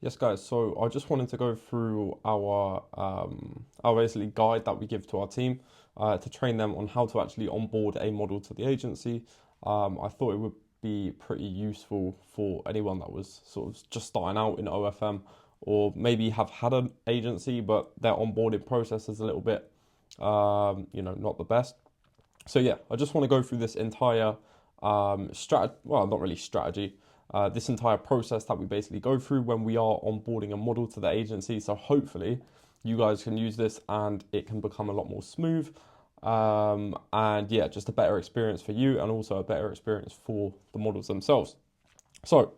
Yes, guys. So I just wanted to go through our basically guide that we give to our team to train them on how to actually onboard a model to the agency. I thought it would be pretty useful for anyone that was sort of just starting out in OFM or maybe have had an agency but their onboarding process is a little bit, not the best. So yeah, I just want to go through this entire well, not really strategy, this entire process that we basically go through when we are onboarding a model to the agency. So hopefully you guys can use this and it can become a lot more smooth. And yeah, just a better experience for you and also a better experience for the models themselves. So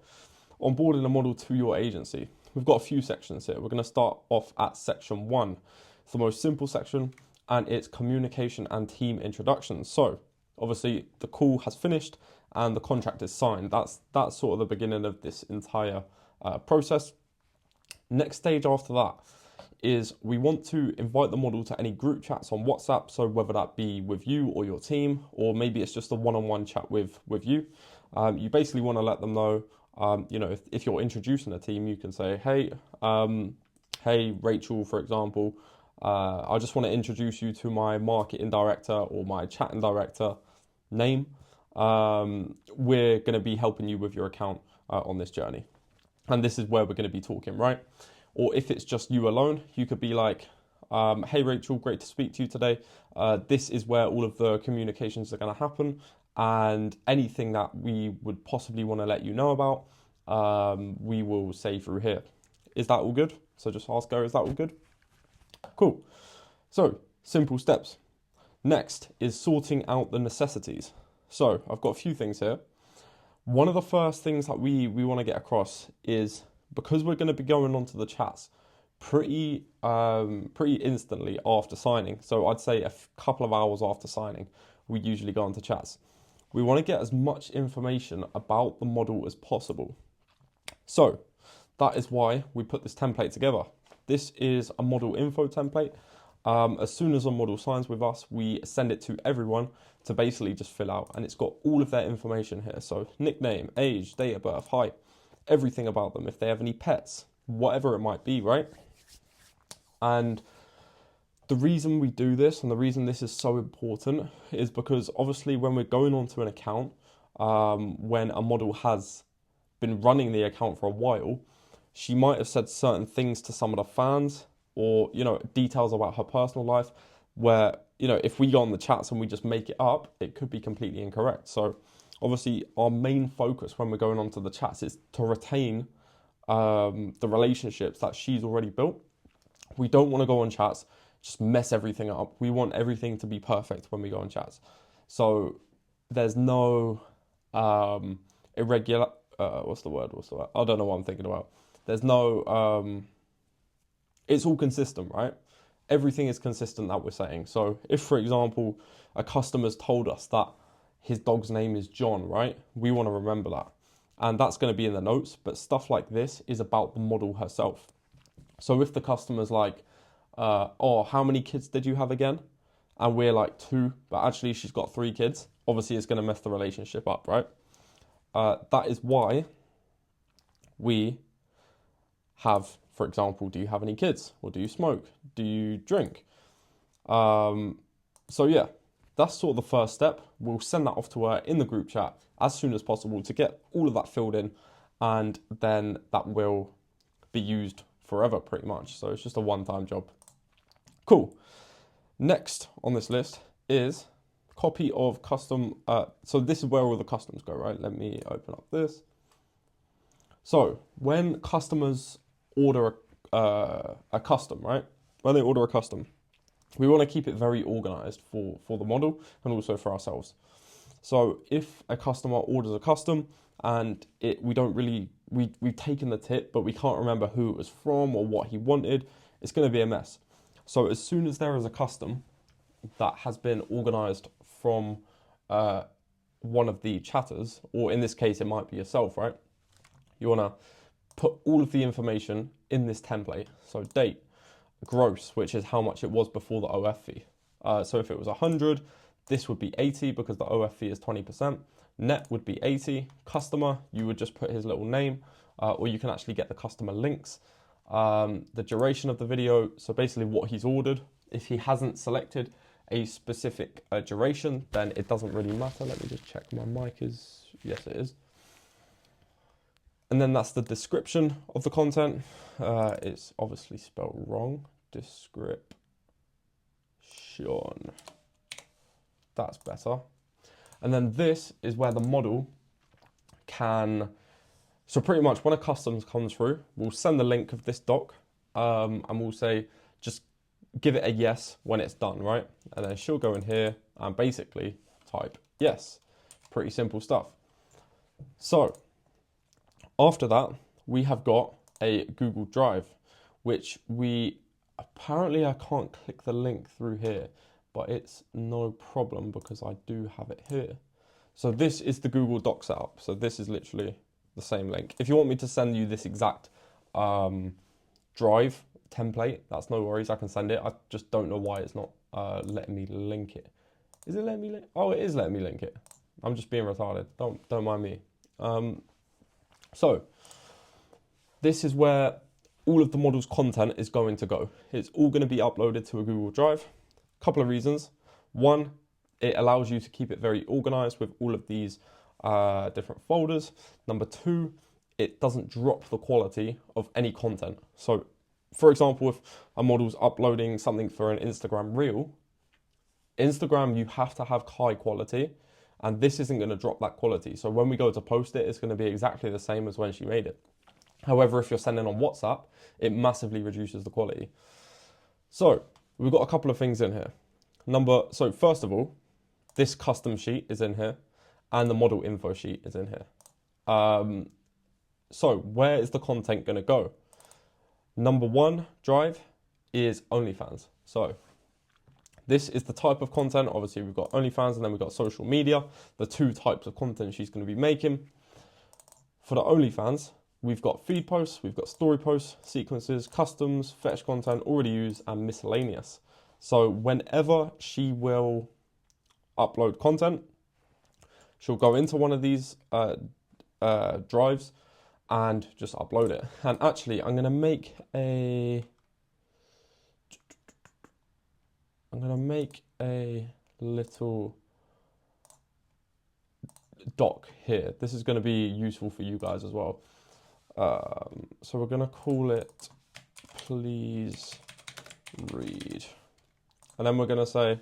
onboarding a model to your agency. We've got a few sections here. We're going to start off at section 1. It's the most simple section and it's communication and team introductions. So obviously the call has finished and the contract is signed. That's sort of the beginning of this entire process. Next stage after that is we want to invite the model to any group chats on WhatsApp. So whether that be with you or your team, or maybe it's just a one-on-one chat with you. You basically want to let them know, if you're introducing a team, you can say, hey, Rachel, for example, I just want to introduce you to my marketing director or my chatting director name. We're going to be helping you with your account on this journey. And this is where we're going to be talking, right? Or if it's just you alone, you could be like, hey, Rachel, great to speak to you today. This is where all of the communications are going to happen. And anything that we would possibly want to let you know about, we will say through here. Is that all good? So just ask her, is that all good? Cool. So simple steps. Next is sorting out the necessities. So I've got a few things here. One of the first things that we want to get across is because we're going to be going onto the chats pretty instantly after signing. So I'd say a couple of hours after signing, we usually go onto chats. We want to get as much information about the model as possible. So that is why we put this template together. This is a model info template. As soon as a model signs with us, we send it to everyone to basically just fill out, and it's got all of their information here. So nickname, age, date of birth, height, everything about them, if they have any pets, whatever it might be, right? And the reason we do this and the reason this is so important is because obviously when we're going onto an account, when a model has been running the account for a while, she might have said certain things to some of the fans or, details about her personal life where, if we go on the chats and we just make it up, it could be completely incorrect. So obviously our main focus when we're going onto the chats is to retain the relationships that she's already built. We don't want to go on chats, just mess everything up. We want everything to be perfect when we go on chats. So there's no irregular, what's the word? I don't know what I'm thinking about. There's no, it's all consistent, right? Everything is consistent that we're saying. So if, for example, a customer's told us that his dog's name is John, right? We want to remember that. And that's going to be in the notes, but stuff like this is about the model herself. So if the customer's like, how many kids did you have again? And we're like 2, but actually she's got 3 kids. Obviously it's going to mess the relationship up, right? That is why we have, for example, do you have any kids? Or do you smoke? Do you drink? So yeah, that's sort of the first step. We'll send that off to her in the group chat as soon as possible to get all of that filled in, and then that will be used forever pretty much. So it's just a one-time job. Cool. Next on this list is copy of custom. So this is where all the customs go, right? Let me open up this. So when customers order a custom, right? When they order a custom, we want to keep it very organized for the model and also for ourselves. So if a customer orders a custom and we've taken the tip, but we can't remember who it was from or what he wanted, it's going to be a mess. So as soon as there is a custom that has been organized from one of the chatters, or in this case, it might be yourself, right? You want to put all of the information in this template. So date, gross, which is how much it was before the OF fee. So if it was 100, this would be 80 because the OF fee is 20%. Net would be 80. Customer, you would just put his little name, or you can actually get the customer links. The duration of the video, so basically what he's ordered. If he hasn't selected a specific duration, then it doesn't really matter. Let me just check my mic is, yes it is. And then that's the description of the content. It's obviously spelled wrong. Description. That's better. And then this is where the model can, so pretty much when a customs comes through, we'll send the link of this doc, and we'll say, just give it a yes when it's done, right? And then she'll go in here and basically type yes. Pretty simple stuff. So after that, we have got a Google Drive, which apparently I can't click the link through here, but it's no problem because I do have it here. So this is the Google Doc setup. So this is literally the same link. If you want me to send you this exact Drive template, that's no worries, I can send it. I just don't know why it's not letting me link it. Is it letting me link? Oh, it is letting me link it. I'm just being retarded. Don't mind me. So this is where all of the model's content is going to go. It's all going to be uploaded to a Google Drive. Couple of reasons. One, it allows you to keep it very organized with all of these different folders. Number two, it doesn't drop the quality of any content. So for example, if a model's uploading something for an Instagram reel, Instagram, you have to have high quality, and this isn't going to drop that quality. So when we go to post it, it's going to be exactly the same as when she made it. However, if you're sending on WhatsApp, it massively reduces the quality. So we've got a couple of things in here. So first of all, this custom sheet is in here and the model info sheet is in here. So where is the content going to go? Number one drive is OnlyFans. So this is the type of content. Obviously, we've got OnlyFans and then we've got social media, the two types of content she's going to be making. For the OnlyFans, we've got feed posts, we've got story posts, sequences, customs, fetch content, already used, and miscellaneous. So whenever she will upload content, she'll go into one of these drives and just upload it. And actually, I'm going to make a little doc here. This is going to be useful for you guys as well. So we're going to call it please read. And then we're going to say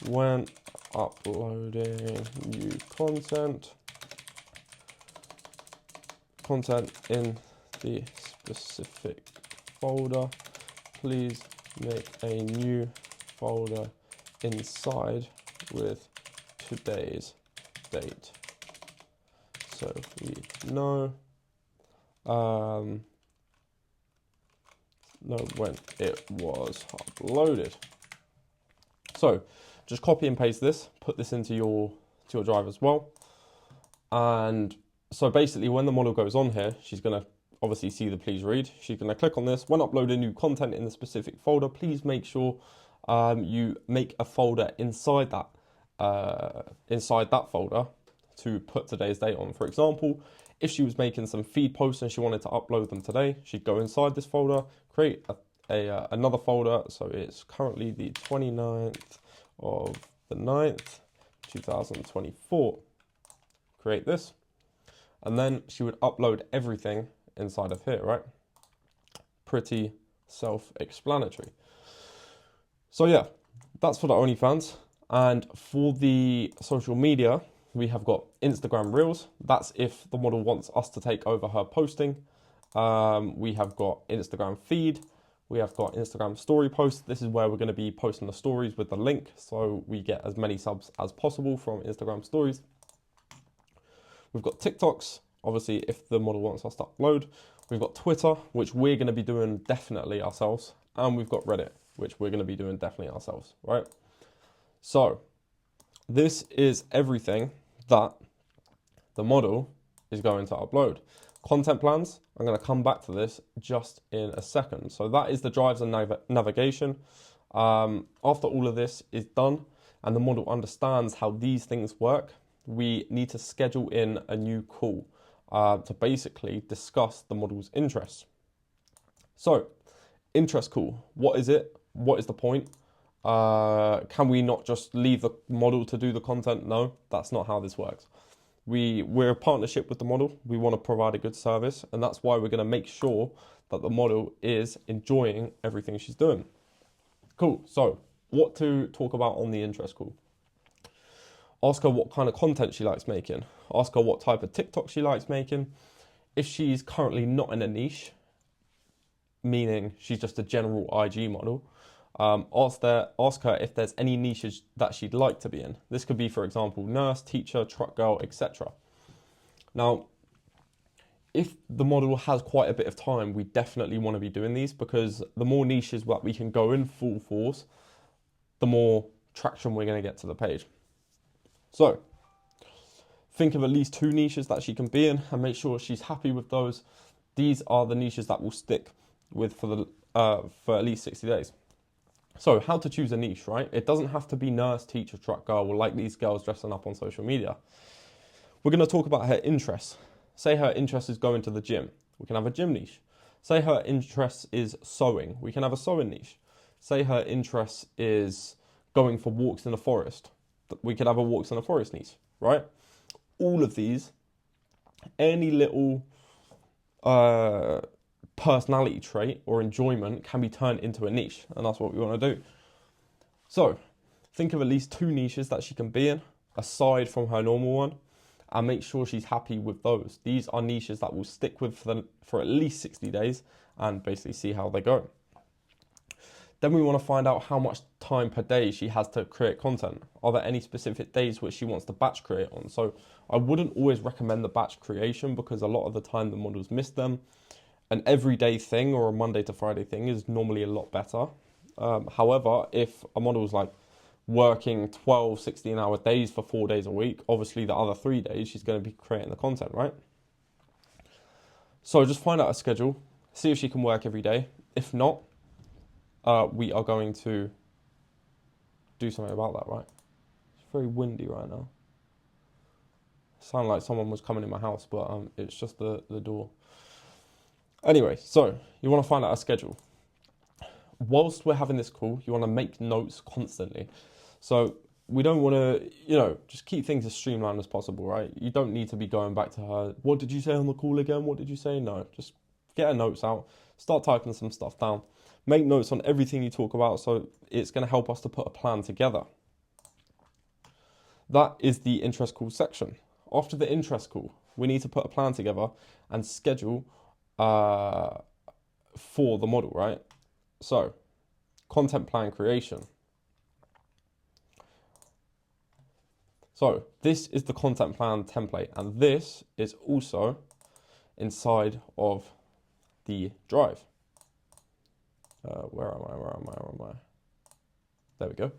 when uploading new content in the specific folder, please make a new folder inside with today's date. So we know when it was uploaded. So just copy and paste this, put this into your drive as well. And so basically when the model goes on here, she's going to obviously see the please read. She's going to click on this. When uploading new content in the specific folder, please make sure you make a folder inside that folder to put today's date on. For example, if she was making some feed posts and she wanted to upload them today, she'd go inside this folder, create another folder. So it's currently the 29th of the 9th, 2024. Create this. And then she would upload everything inside of here, right? Pretty self-explanatory. So yeah, that's for the OnlyFans. And for the social media, we have got Instagram Reels. That's if the model wants us to take over her posting. We have got Instagram Feed. We have got Instagram Story Post. This is where we're going to be posting the stories with the link, so we get as many subs as possible from Instagram Stories. We've got TikToks, obviously, if the model wants us to upload. We've got Twitter, which we're going to be doing definitely ourselves. And we've got Reddit, which we're going to be doing definitely ourselves, right? So this is everything that the model is going to upload. Content plans, I'm going to come back to this just in a second. So that is the drives and navigation. After all of this is done and the model understands how these things work, we need to schedule in a new call to basically discuss the model's interests. So, interest call. What is it? What is the point? Can we not just leave the model to do the content? No, that's not how this works. We're a partnership with the model. We want to provide a good service, and that's why we're going to make sure that the model is enjoying everything she's doing. Cool. So, what to talk about on the interest call? Ask her what kind of content she likes making. Ask her what type of TikTok she likes making. If she's currently not in a niche, meaning she's just a general IG model, ask her if there's any niches that she'd like to be in. This could be, for example, nurse, teacher, truck girl, etc. Now, if the model has quite a bit of time, we definitely want to be doing these, because the more niches that we can go in full force, the more traction we're going to get to the page. So, think of at least 2 niches that she can be in and make sure she's happy with those. These are the niches that will stick with for at least 60 days. So, how to choose a niche, right? It doesn't have to be nurse, teacher, truck girl, or like these girls dressing up on social media. We're going to talk about her interests. Say her interest is going to the gym. We can have a gym niche. Say her interest is sewing. We can have a sewing niche. Say her interest is going for walks in the forest. We could have a walks in the forest niche, right? All of these, any little personality trait or enjoyment can be turned into a niche, and that's what we want to do. So, think of at least 2 niches that she can be in, aside from her normal one, and make sure she's happy with those. These are niches that will stick with for at least 60 days and basically see how they go. Then we want to find out how much time per day she has to create content. Are there any specific days which she wants to batch create on? So I wouldn't always recommend the batch creation, because a lot of the time the models miss them. An everyday thing or a Monday to Friday thing is normally a lot better. However, if a model is like working 12, 16-hour days for 4 days a week, obviously the other 3 days she's going to be creating the content, right? So just find out a schedule, see if she can work every day. If not, we are going to do something about that, right? It's very windy right now. Sound like someone was coming in my house, but it's just the door. Anyway, so you want to find out a schedule. Whilst we're having this call, you want to make notes constantly. So we don't want to, just keep things as streamlined as possible, right? You don't need to be going back to her. What did you say on the call again? What did you say? No, just get her notes out. Start typing some stuff down. Make notes on everything you talk about, so it's going to help us to put a plan together. That is the interest call section. After the interest call, we need to put a plan together and schedule for the model, right? So, content plan creation. So, this is the content plan template, and this is also inside of the drive. Where am I? There we go.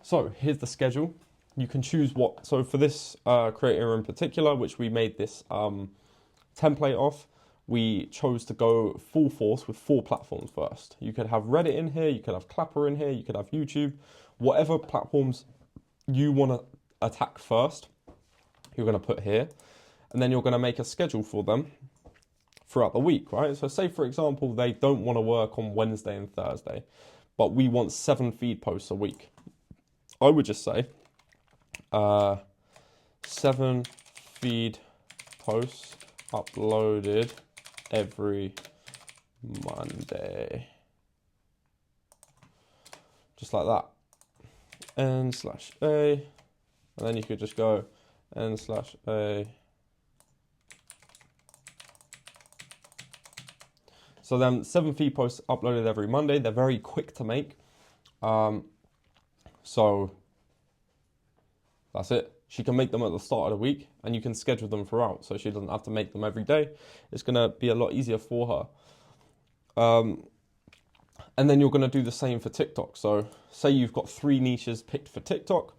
So here's the schedule. You can choose what. So for this creator in particular, which we made this template of, we chose to go full force with 4 platforms first. You could have Reddit in here, you could have Clapper in here, you could have YouTube, whatever platforms you want to attack first, you're going to put here, and then you're going to make a schedule for them throughout the week, right? So say, for example, they don't want to work on Wednesday and Thursday, but we want 7 feed posts a week. I would just say 7 feed posts uploaded every Monday. Just like that. N/A. And then you could just go N/A. So then 7 feed posts uploaded every Monday. They're very quick to make. So that's it. She can make them at the start of the week and you can schedule them throughout. So she doesn't have to make them every day. It's going to be a lot easier for her. And then you're going to do the same for TikTok. So say you've got 3 niches picked for TikTok.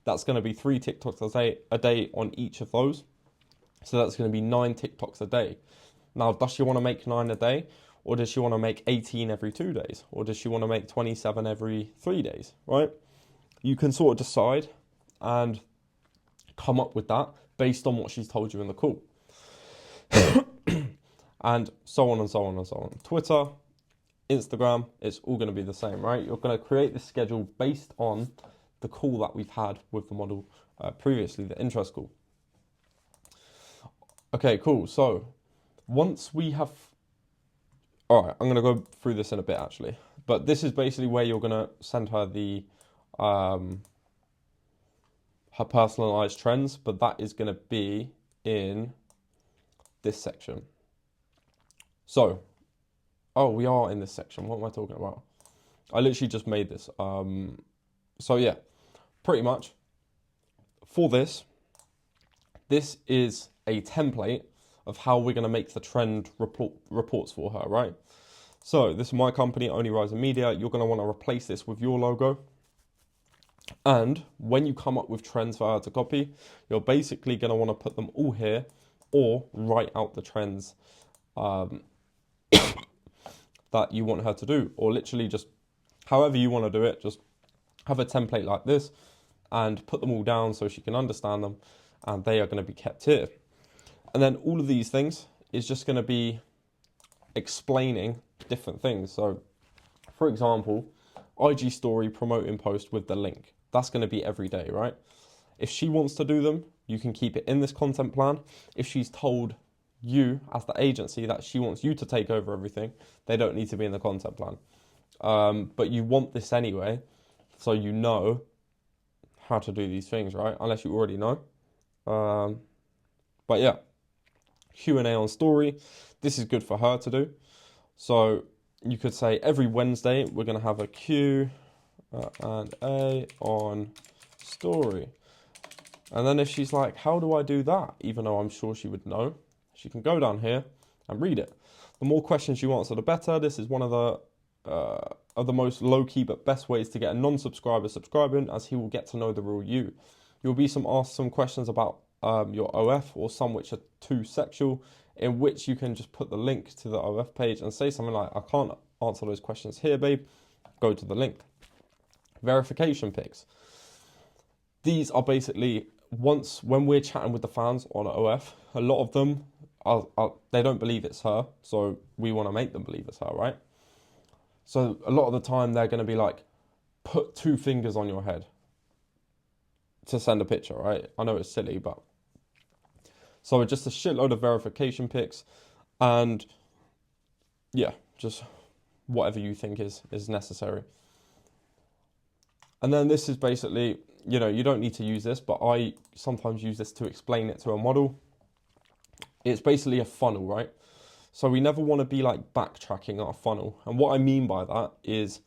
That's going to be 3 TikToks a day on each of those. So that's going to be 9 TikToks a day. Now, does she want to make 9 a day? Or does she want to make 18 every 2 days? Or does she want to make 27 every 3 days, right? You can sort of decide and come up with that based on what she's told you in the call. And so on and so on and so on. Twitter, Instagram, it's all going to be the same, right? You're going to create this schedule based on the call that we've had with the model previously, the interest call. Okay, cool. So once we have, all right, I'm going to go through this in a bit actually, but this is basically where you're going to send her the her personalized trends, but that is going to be in this section. So, oh, we are in this section. What am I talking about? I literally just made this. So yeah, pretty much for this is a template of how we're going to make the trend reports for her, right? So this is my company, Only Rising Media. You're going to want to replace this with your logo. And when you come up with trends for her to copy, you're basically going to want to put them all here or write out the trends that you want her to do, or literally just however you want to do it. Just have a template like this and put them all down so she can understand them, and they are going to be kept here. And then all of these things is just going to be explaining different things. So for example, IG story promoting post with the link. That's going to be every day, right? If she wants to do them, you can keep it in this content plan. If she's told you as the agency that she wants you to take over everything, they don't need to be in the content plan. But you want this anyway, so you know how to do these things, right? Unless you already know. But yeah, Q&A on story. This is good for her to do. So you could say every Wednesday we're going to have a Q and A on story. And then if she's like, how do I do that? Even though I'm sure she would know, she can go down here and read it. The more questions you answer, the better. This is one of the most low-key but best ways to get a non-subscriber subscribing, as he will get to know the real you. You'll be asked some questions about your OF, or some which are too sexual, in which you can just put the link to the OF page and say something like, I can't answer those questions here, babe. Go to the link. Verification pics. These are basically, when we're chatting with the fans on OF, a lot of them they don't believe it's her, so we want to make them believe it's her, right? So a lot of the time they're going to be like, put 2 fingers on your head to send a picture, right? I know it's silly, but so just a shitload of verification pics, and yeah, just whatever you think is necessary. And then this is basically, you know, you don't need to use this, but I sometimes use this to explain it to a model. It's basically a funnel, right? So we never want to be like backtracking our funnel. And what I mean by that is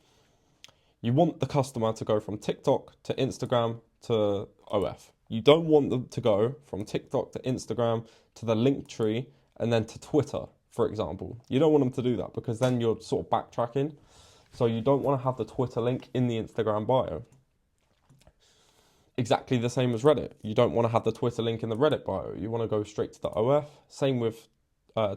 you want the customer to go from TikTok to Instagram to OF. You don't want them to go from TikTok to Instagram to the link tree and then to Twitter, for example. You don't want them to do that, because then you're sort of backtracking. So you don't want to have the Twitter link in the Instagram bio. Exactly the same as Reddit. You don't want to have the Twitter link in the Reddit bio. You want to go straight to the OF. Same with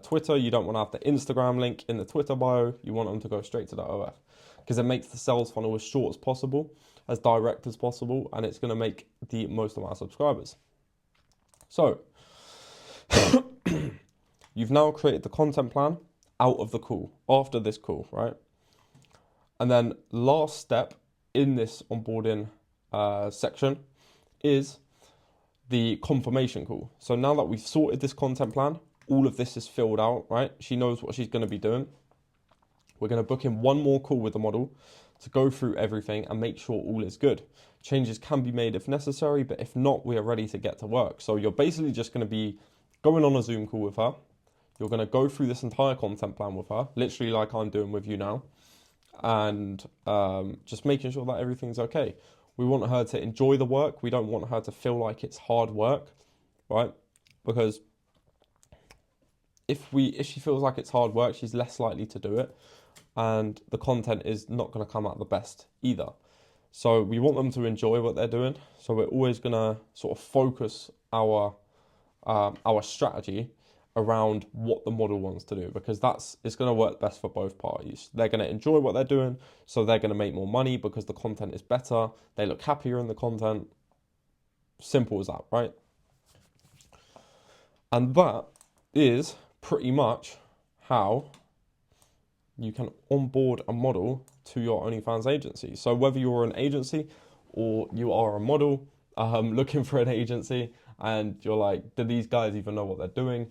Twitter. You don't want to have the Instagram link in the Twitter bio. You want them to go straight to the OF, because it makes the sales funnel as short as possible, as direct as possible, and it's going to make the most amount of subscribers. So you've now created the content plan out of the call, after this call, right? And then last step in this onboarding section is the confirmation call. So now that we've sorted this content plan, all of this is filled out, right? She knows what she's going to be doing. We're going to book in one more call with the model to go through everything and make sure all is good. Changes can be made if necessary, but if not, we are ready to get to work. So you're basically just going to be going on a Zoom call with her. You're going to go through this entire content plan with her, literally like I'm doing with you now, and just making sure that everything's okay. We want her to enjoy the work. We don't want her to feel like it's hard work, right? Because if she feels like it's hard work, she's less likely to do it, and the content is not going to come out the best either. So we want them to enjoy what they're doing. So we're always going to sort of focus our strategy around what the model wants to do, because it's going to work best for both parties. They're going to enjoy what they're doing, so they're going to make more money because the content is better. They look happier in the content. Simple as that, right? And that is pretty much how you can onboard a model to your OnlyFans agency. So whether you're an agency or you are a model looking for an agency and you're like, do these guys even know what they're doing?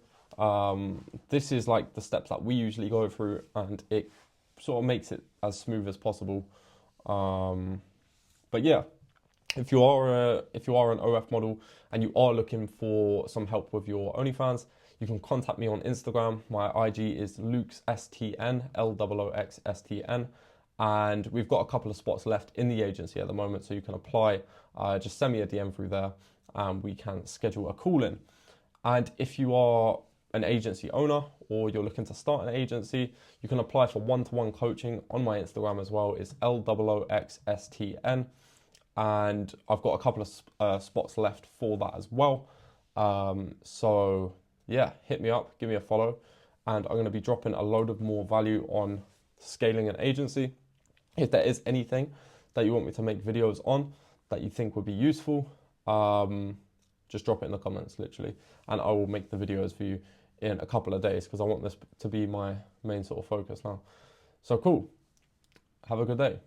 This is like the steps that we usually go through, and it sort of makes it as smooth as possible. But yeah, if you are an OF model and you are looking for some help with your OnlyFans, you can contact me on Instagram. My IG is LuxSTN, LOOXSTN, and we've got a couple of spots left in the agency at the moment, so you can apply. Just send me a DM through there, and we can schedule a call in. And if you are an agency owner or you're looking to start an agency, you can apply for one-to-one coaching on my Instagram as well. It's LOOXSTN. And I've got a couple of spots left for that as well. So yeah, hit me up, give me a follow, and I'm going to be dropping a load of more value on scaling an agency. If there is anything that you want me to make videos on that you think would be useful, just drop it in the comments, literally, and I will make the videos for you in a couple of days, because I want this to be my main sort of focus now. So cool. Have a good day.